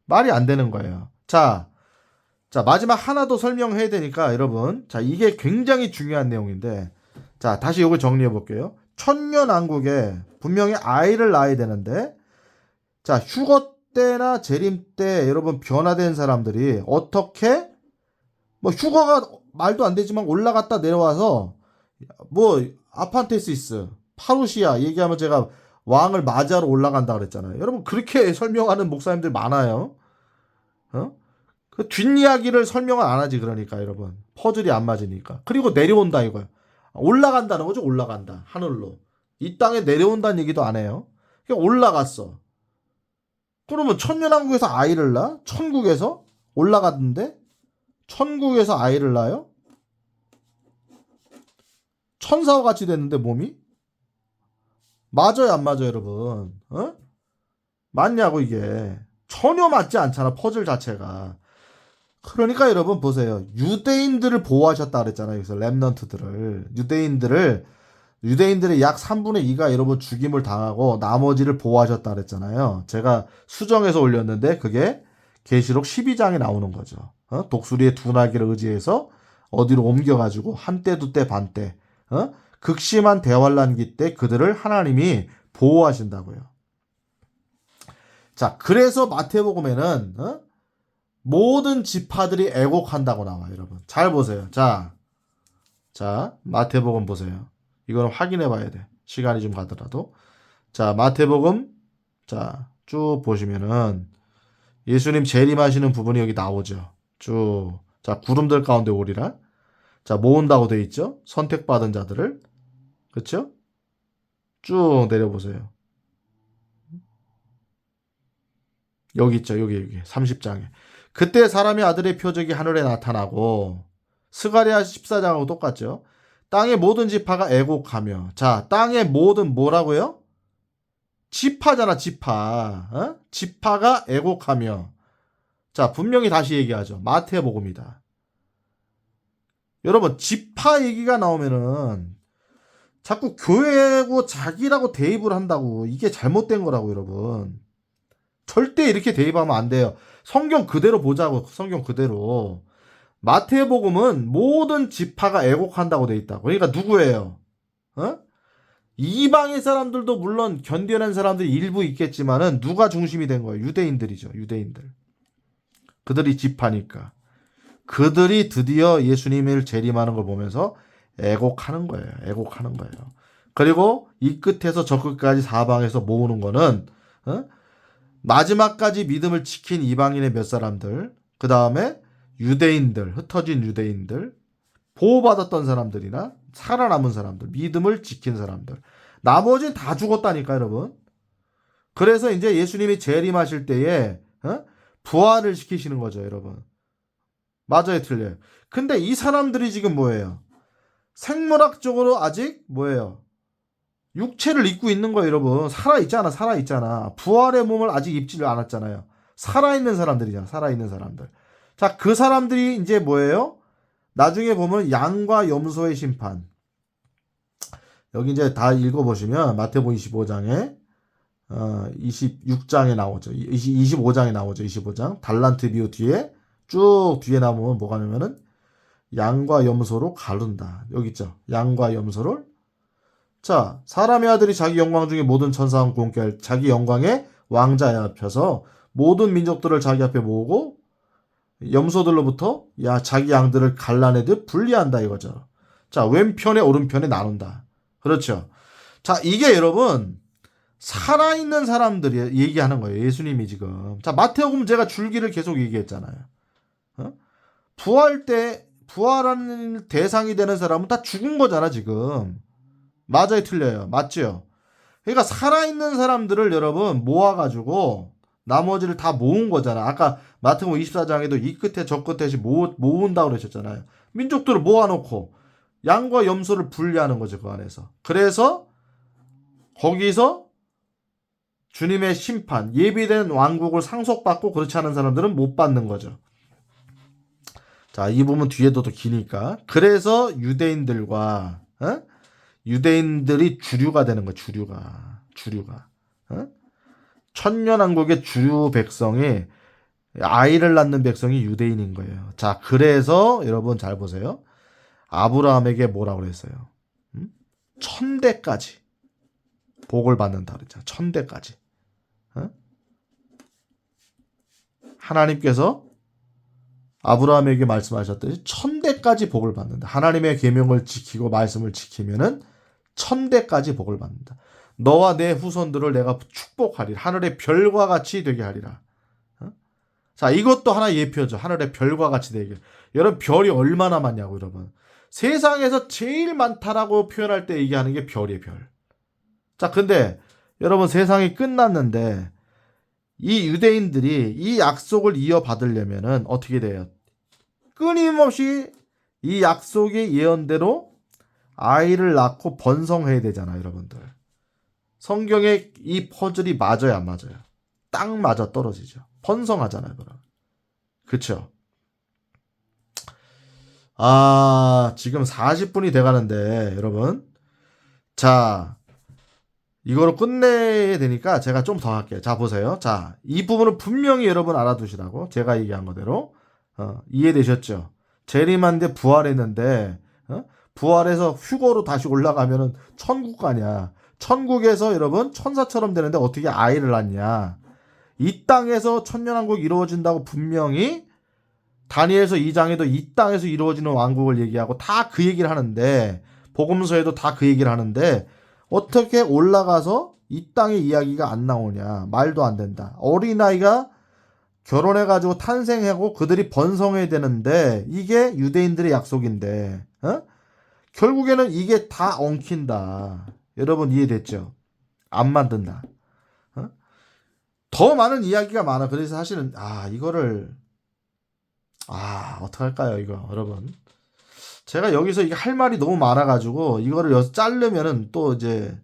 말이 안 되는 거예요. 자, 마지막 하나 더 설명해야 되니까 여러분. 자, 이게 굉장히 중요한 내용인데 자, 다시 이걸 정리해 볼게요. 천년왕국에 분명히 아이를 낳아야 되는데 자, 휴거 때나 재림 때 여러분 변화된 사람들이 어떻게 뭐 휴거가 말도 안 되지만 올라갔다 내려와서 뭐 아판테시스, 파루시아 얘기하면 제가 왕을 맞이하러 올라간다 그랬잖아요. 여러분 그렇게 설명하는 목사님들 많아요. 그 뒷이야기를 설명을 안 하지 그러니까 여러분 퍼즐이 안 맞으니까. 그리고 내려온다 이거야. 올라간다는 거죠. 올라간다 하늘로. 이 땅에 내려온다는 얘기도 안 해요. 그냥 올라갔어. 그러면 천년왕국에서 아이를 낳아? 천국에서 올라갔는데 천국에서 아이를 낳아요? 천사와 같이 됐는데 몸이? 맞아요 안 맞아요 여러분? 맞냐고 이게. 전혀 맞지 않잖아 퍼즐 자체가. 그러니까 여러분 보세요. 유대인들을 보호하셨다 그랬잖아요. 그래서 렘넌트들을. 유대인들의 약 3분의 2가 여러분 죽임을 당하고 나머지를 보호하셨다 그랬잖아요. 제가 수정해서 올렸는데 그게 계시록 12장에 나오는 거죠. 독수리의 두 날개를 의지해서 어디로 옮겨가지고 한때 두때 반때 극심한 대환란기 때 그들을 하나님이 보호하신다고요. 자, 그래서 마태복음에는 모든 지파들이 애곡한다고 나와요, 여러분. 잘 보세요. 자, 마태복음 보세요. 이거는 확인해 봐야 돼. 시간이 좀 가더라도. 자, 마태복음, 자, 쭉 보시면은, 예수님 재림하시는 부분이 여기 나오죠. 쭉. 자, 구름들 가운데 오리라. 자, 모은다고 돼 있죠? 선택받은 자들을. 그쵸? 쭉 내려보세요. 여기 있죠, 여기. 30장에. 그때 사람의 아들의 표적이 하늘에 나타나고, 스가랴 14장하고 똑같죠. 땅의 모든 지파가 애곡하며. 자, 땅의 모든 뭐라고요? 지파잖아, 지파. 어? 지파가 애곡하며. 자, 분명히 다시 얘기하죠. 마태복음이다. 여러분, 지파 얘기가 나오면은 자꾸 교회고 자기라고 대입을 한다고. 이게 잘못된 거라고, 여러분. 절대 이렇게 대입하면 안 돼요. 성경 그대로 보자고, 성경 그대로. 마태복음은 모든 지파가 애곡한다고 돼 있다고. 그러니까 누구예요? 어? 이방의 사람들도 물론 견뎌낸 사람들이 일부 있겠지만은 누가 중심이 된 거예요? 유대인들이죠. 유대인들. 그들이 지파니까. 그들이 드디어 예수님을 재림하는 걸 보면서 애곡하는 거예요. 애곡하는 거예요. 그리고 이 끝에서 저 끝까지 사방에서 모으는 거는 마지막까지 믿음을 지킨 이방인의 몇 사람들, 그 다음에 유대인들, 흩어진 유대인들, 보호받았던 사람들이나 살아남은 사람들, 믿음을 지킨 사람들. 나머지는 다 죽었다니까, 여러분. 그래서 이제 예수님이 재림하실 때에 부활을 시키시는 거죠, 여러분. 맞아요, 틀려요. 근데 이 사람들이 지금 뭐예요? 생물학적으로 아직 뭐예요? 육체를 입고 있는 거예요, 여러분. 살아있잖아, 살아있잖아. 부활의 몸을 아직 입지를 않았잖아요. 살아있는 사람들이잖아, 살아있는 사람들. 자, 그 사람들이 이제 뭐예요? 나중에 보면 양과 염소의 심판. 여기 이제 다 읽어보시면 마태복음 25장에 26장에 나오죠. 25장에 나오죠. 25장. 달란트 비유 뒤에 쭉 뒤에 나오면 뭐가 나오면은 양과 염소로 가른다. 여기 있죠. 양과 염소를. 자, 사람의 아들이 자기 영광 중에 모든 천사와 공개할 자기 영광의 왕자에 앞혀서 모든 민족들을 자기 앞에 모으고 염소들로부터 자기 양들을 갈라내듯 분리한다 이거죠. 자, 왼편에 오른편에 나눈다. 그렇죠. 자, 이게 여러분 살아있는 사람들이 얘기하는 거예요. 예수님이 지금. 자, 마태복음 제가 줄기를 계속 얘기했잖아요. 부활하는 대상이 되는 사람은 다 죽은 거잖아, 지금. 맞아요, 틀려요. 맞죠? 그러니까 살아있는 사람들을 여러분 모아가지고 나머지를 다 모은 거잖아. 아까 마태복음 24장에도 이 끝에 저 끝에 모은다고 그러셨잖아요. 민족들을 모아놓고 양과 염소를 분리하는 거죠, 그 안에서. 그래서 거기서 주님의 심판, 예비된 왕국을 상속받고 그렇지 않은 사람들은 못 받는 거죠. 자, 이 부분 뒤에도 더 기니까. 그래서 유대인들과 유대인들이 주류가 되는 거야. 주류가. 천년왕국의 주류 백성이 아이를 낳는 백성이 유대인인 거예요. 자, 그래서 여러분 잘 보세요. 아브라함에게 뭐라고 그랬어요? 1000대까지 복을 받는다 그랬잖아. 1000대까지. 하나님께서 아브라함에게 말씀하셨듯이 1000대까지 복을 받는다. 하나님의 계명을 지키고 말씀을 지키면은 1000대까지 복을 받는다. 너와 내 후손들을 내가 축복하리라. 하늘의 별과 같이 되게 하리라. 자, 이것도 하나 예표죠. 하늘의 별과 같이 되게. 여러분, 별이 얼마나 많냐고, 여러분. 세상에서 제일 많다라고 표현할 때 얘기하는 게 별이에요, 별. 자, 근데 여러분, 세상이 끝났는데 이 유대인들이 이 약속을 이어받으려면은 어떻게 돼요? 끊임없이 이 약속의 예언대로 아이를 낳고 번성해야 되잖아요, 여러분들. 성경에 이 퍼즐이 맞아요, 안 맞아요? 딱 맞아 떨어지죠. 번성하잖아요, 그럼. 그쵸? 지금 40분이 돼가는데, 여러분. 자, 이거로 끝내야 되니까 제가 좀 더 할게요. 자, 보세요. 자, 이 부분은 분명히 여러분 알아두시라고. 제가 얘기한 거대로. 이해되셨죠? 재림한데 부활했는데, 부활해서 휴거로 다시 올라가면은 천국 가냐. 천국에서 여러분 천사처럼 되는데 어떻게 아이를 낳냐. 이 땅에서 천년왕국 이루어진다고 분명히 다니엘서 2장에도 이 땅에서 이루어지는 왕국을 얘기하고 다 그 얘기를 하는데 복음서에도 다 그 얘기를 하는데 어떻게 올라가서 이 땅의 이야기가 안 나오냐. 말도 안 된다. 어린아이가 결혼해가지고 탄생하고 그들이 번성해야 되는데 이게 유대인들의 약속인데 결국에는 이게 다 엉킨다. 여러분 이해됐죠? 안 만든다. 더 많은 이야기가 많아. 그래서 사실은 이거를 어떡할까요 이거 여러분. 제가 여기서 이게 할 말이 너무 많아가지고 이거를 여기서 자르면은 또 이제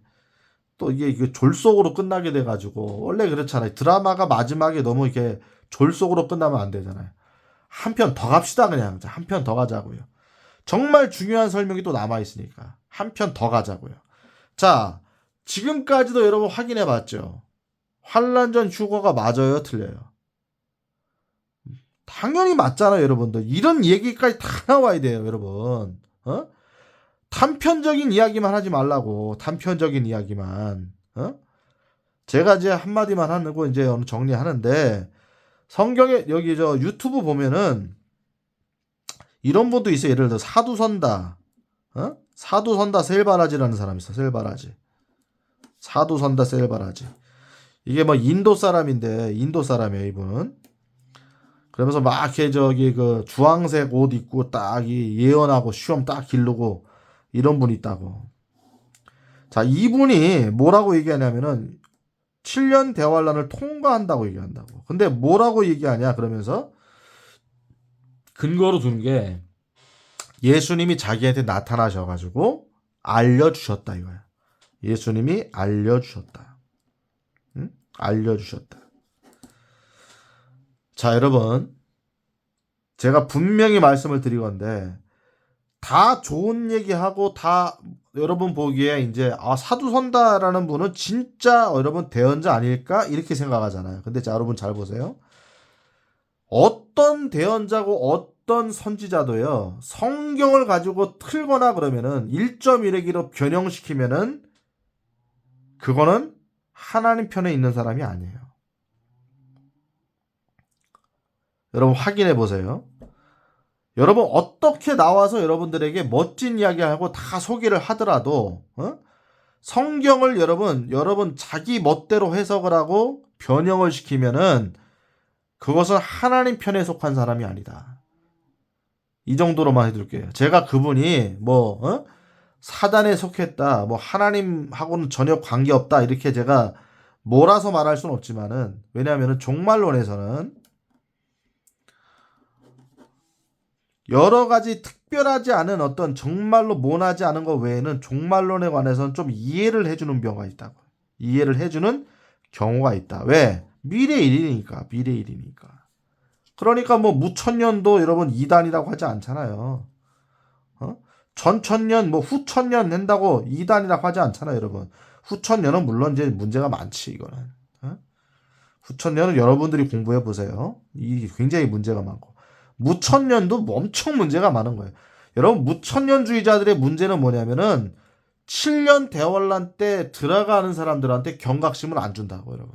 또 이게 졸속으로 끝나게 돼가지고 원래 그렇잖아요. 드라마가 마지막에 너무 이렇게 졸속으로 끝나면 안 되잖아요. 한 편 더 갑시다 그냥 한 편 더 가자고요. 정말 중요한 설명이 또 남아 있으니까 한 편 더 가자고요. 자, 지금까지도 여러분 확인해 봤죠. 환란전 휴거가 맞아요, 틀려요? 당연히 맞잖아요, 여러분들. 이런 얘기까지 다 나와야 돼요, 여러분. 단편적인 이야기만 하지 말라고. 단편적인 이야기만. 제가 이제 한마디만 하고 이제 어느 정리하는데 성경에 여기 저 유튜브 보면은 이런 분도 있어요. 예를 들어 사두선다. 사두선다 셀바라지라는 사람이 있어. 셀바라지. 사두선다 셀바라지. 이게 뭐 인도 사람인데 인도 사람이에요, 이분은. 그러면서 막 이렇게 저기 그 주황색 옷 입고 딱 예언하고 시험 딱 기르고 이런 분이 있다고. 자, 이분이 뭐라고 얘기하냐면은 7년 대환란을 통과한다고 얘기한다고. 근데 뭐라고 얘기하냐 그러면서 근거로 두는 게 예수님이 자기한테 나타나셔가지고 알려주셨다 이거야. 예수님이 알려주셨다. 응? 알려주셨다. 자, 여러분, 제가 분명히 말씀을 드리건데 다 좋은 얘기하고 다 여러분 보기에 이제 사두선다라는 분은 진짜 여러분 대언자 아닐까 이렇게 생각하잖아요. 근데 자, 여러분 잘 보세요. 어떤 대언자고 어떤 선지자도요. 성경을 가지고 틀거나 그러면은 1.1의 변형시키면은 그거는 하나님 편에 있는 사람이 아니에요. 여러분 확인해 보세요. 여러분 어떻게 나와서 여러분들에게 멋진 이야기하고 다 소개를 하더라도 성경을 여러분 자기 멋대로 해석을 하고 변형을 시키면은 그것은 하나님 편에 속한 사람이 아니다. 이 정도로만 해둘게요. 제가 그분이 사단에 속했다, 하나님하고는 전혀 관계없다 이렇게 제가 몰아서 말할 수는 없지만은 왜냐하면은 종말론에서는 여러 가지 특별하지 않은 어떤 정말로 모나지 않은 것 외에는 종말론에 관해서는 좀 이해를 해주는 경우가 있다고. 이해를 해주는 경우가 있다. 왜? 미래일이니까. 미래일이니까. 그러니까 무천년도 여러분 이단이라고 하지 않잖아요. 전천년 후천년 된다고 이단이라고 하지 않잖아요, 여러분. 후천년은 물론 이제 문제가 많지 이거는. 후천년은 여러분들이 공부해 보세요. 이 굉장히 문제가 많고. 무천년도 엄청 문제가 많은 거예요. 여러분 무천년주의자들의 문제는 뭐냐면은 7년 대환란 때 들어가는 사람들한테 경각심을 안 준다고 여러분.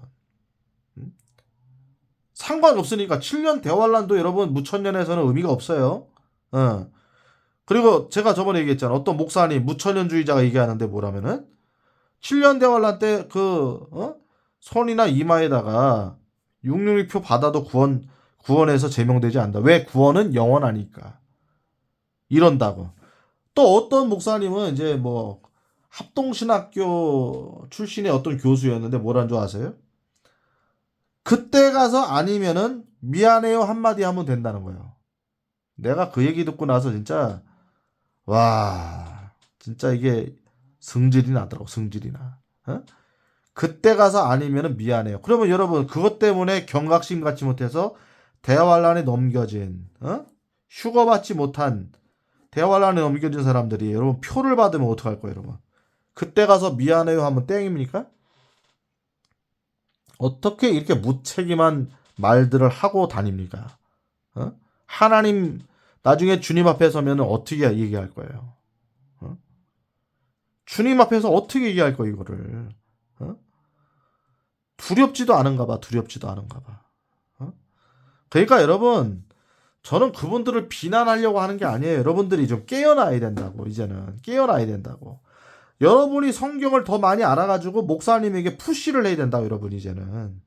상관없으니까 7년 대환란도 여러분 무천년에서는 의미가 없어요. 그리고 제가 저번에 얘기했잖아. 어떤 목사님 무천년주의자가 얘기하는데 뭐라면은 7년 대환란 때 손이나 이마에다가 666표 받아도 구원에서 제명되지 않는다. 왜? 구원은 영원하니까. 이런다고. 또 어떤 목사님은 이제 합동신학교 출신의 어떤 교수였는데 뭐라는 줄 아세요? 그때 가서 아니면은 미안해요 한마디 하면 된다는 거예요. 내가 그 얘기 듣고 나서 진짜 진짜 이게 승질이 나더라고. 승질이 나. 그때 가서 아니면은 미안해요. 그러면 여러분 그것 때문에 경각심 갖지 못해서 대환란에 넘겨진 휴거받지 못한 대환란에 넘겨진 사람들이 여러분 표를 받으면 어떡할 거예요, 여러분? 그때 가서 미안해요 하면 땡입니까? 어떻게 이렇게 무책임한 말들을 하고 다닙니까? 하나님 나중에 주님 앞에 서면 어떻게 얘기할 거예요? 주님 앞에서 어떻게 얘기할 거예요, 이거를? 두렵지도 않은가 봐. 두렵지도 않은가 봐. 그러니까 여러분 저는 그분들을 비난하려고 하는 게 아니에요. 여러분들이 좀 깨어나야 된다고. 이제는 깨어나야 된다고. 여러분이 성경을 더 많이 알아가지고 목사님에게 푸시를 해야 된다고. 여러분 이제는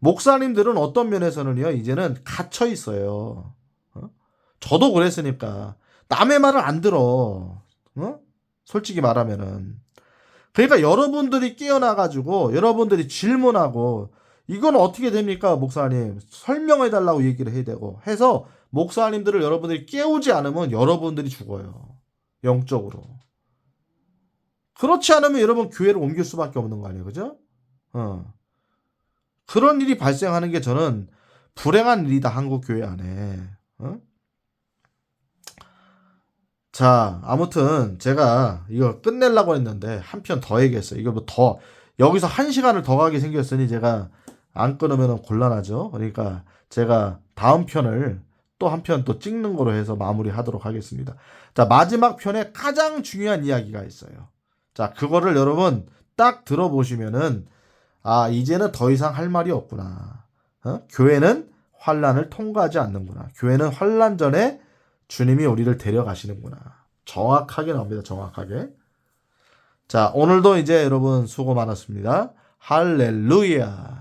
목사님들은 어떤 면에서는요 이제는 갇혀 있어요. 저도 그랬으니까 남의 말을 안 들어. 솔직히 말하면은. 그러니까 여러분들이 깨어나가지고 여러분들이 질문하고 이건 어떻게 됩니까 목사님 설명해달라고 얘기를 해야 되고 해서 목사님들을 여러분들이 깨우지 않으면 여러분들이 죽어요. 영적으로. 그렇지 않으면 여러분 교회를 옮길 수밖에 없는 거 아니에요. 그죠? 그런 일이 발생하는 게 저는 불행한 일이다. 한국 교회 안에. 자, 아무튼 제가 이거 끝내려고 했는데 한 편 더 얘기했어요. 이거 뭐 더 여기서 1시간을 더 가게 생겼으니 제가 안 끊으면 곤란하죠. 그러니까 제가 다음 편을 또 한 편 또 찍는 거로 해서 마무리하도록 하겠습니다. 자, 마지막 편에 가장 중요한 이야기가 있어요. 자, 그거를 여러분 딱 들어보시면은 아, 이제는 더 이상 할 말이 없구나. 교회는 환란을 통과하지 않는구나. 교회는 환란 전에 주님이 우리를 데려가시는구나. 정확하게 나옵니다. 정확하게. 자, 오늘도 이제 여러분 수고 많았습니다. 할렐루야.